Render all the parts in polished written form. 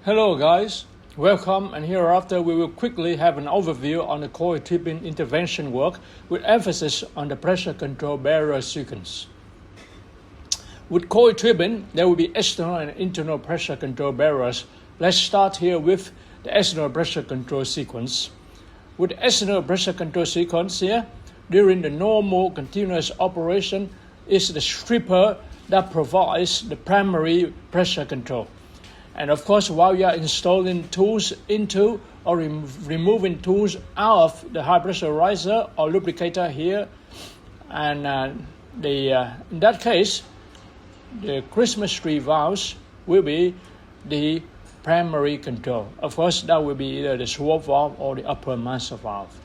Hello guys, welcome, and hereafter we will quickly have an overview on the coil tubing intervention work with emphasis on the pressure control barrier sequence. With coil tubing, there will be external and internal pressure control barriers. Let's start here with the external pressure control sequence. With the external pressure control sequence here, during the normal continuous operation is the stripper that provides the primary pressure control. And of course, while you are installing tools into or removing tools out of the high pressure riser or lubricator here, and in that case, the Christmas tree valves will be the primary control. Of course, that will be either the swap valve or the upper master valve.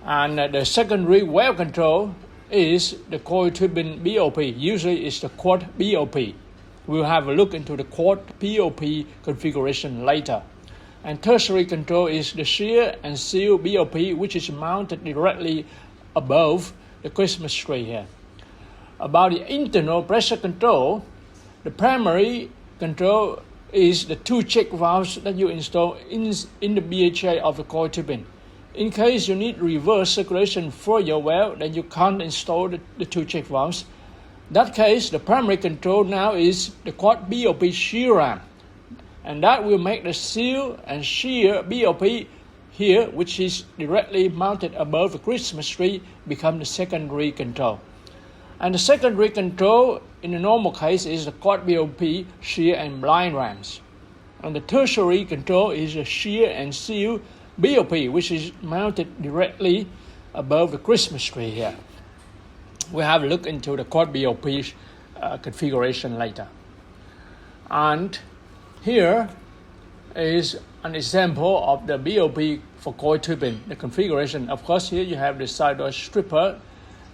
And the secondary well control is the coil tubing BOP. Usually it's the quad BOP. We'll have a look into the quad BOP configuration later. And tertiary control is the shear and seal BOP, which is mounted directly above the Christmas tree here. About the internal pressure control, the primary control is the two check valves that you install in the BHA of the coil tubing. In case you need reverse circulation for your well, then you can't install the two check valves. In that case, the primary control now is the quad BOP shear ram, and that will make the seal and shear BOP here, which is directly mounted above the Christmas tree, become the secondary control. And the secondary control in the normal case is the quad BOP shear and blind rams. And the tertiary control is the shear and seal BOP, which is mounted directly above the Christmas tree here. We'll have a look into the quad BOP configuration later. And here is an example of the BOP for coil tubing, the configuration. Of course, here you have the side door stripper,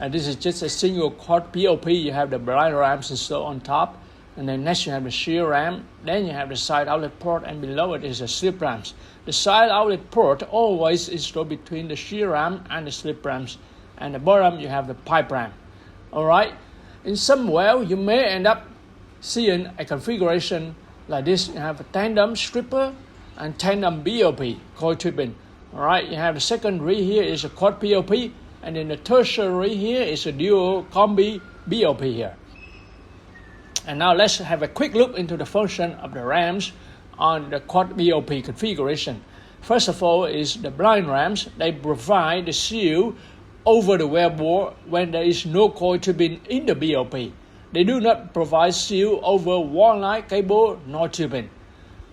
and this is just a single quad BOP. You have the blind rams installed on top, and then next you have the shear ram, then you have the side outlet port, and below it is the slip rams. The side outlet port always installed between the shear ram and the slip rams, and the bottom you have the pipe ram. Alright, in some well you may end up seeing a configuration like this. You have a tandem stripper and tandem BOP coil tubing. Alright, you have the secondary here is a quad BOP, and then the tertiary here is a dual combi BOP here. And now let's have a quick look into the function of the rams on the quad BOP configuration. First of all is the blind rams. They provide the seal over the wellbore when there is no coil tubing in the BOP. They do not provide seal over wall-like cable nor tubing.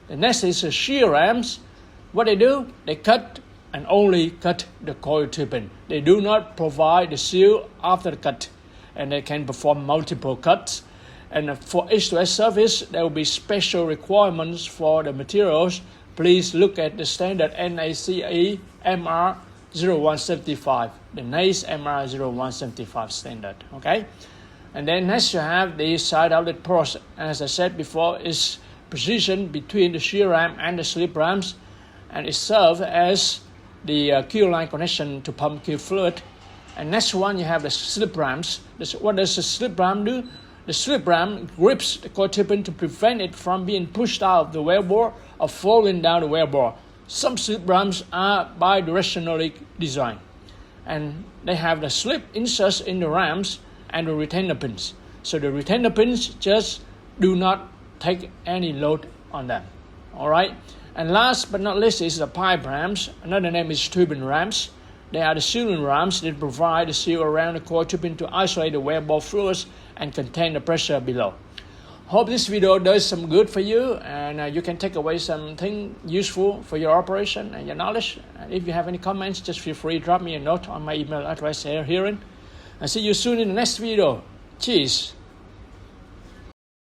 The next is the shear rams. What they do, they cut and only cut the coil tubing. They do not provide the seal after the cut, and they can perform multiple cuts. And for H2S service, there will be special requirements for the materials. Please look at the standard NACE MR 0175, the NACE MR 0175 standard. Okay, and then next you have the side outlet ports. As I said before, is positioned between the shear ram and the slip rams, and it serves as the Q line connection to pump Q fluid. And next one you have the slip rams. What does the slip ram do? The slip ram grips the coil tubing to prevent it from being pushed out of the wellbore or falling down the wellbore. Some slip rams are bidirectionally designed, and they have the slip inserts in the rams and the retainer pins. So the retainer pins just do not take any load on them. All right. And last but not least is the pipe rams. Another name is tubing rams. They are the sealing rams that provide the seal around the coil tubing to isolate the wellbore fluids and contain the pressure below. Hope this video does some good for you, and you can take away something useful for your operation and your knowledge. And if you have any comments, just feel free to drop me a note on my email address here. And see you soon in the next video. Cheers.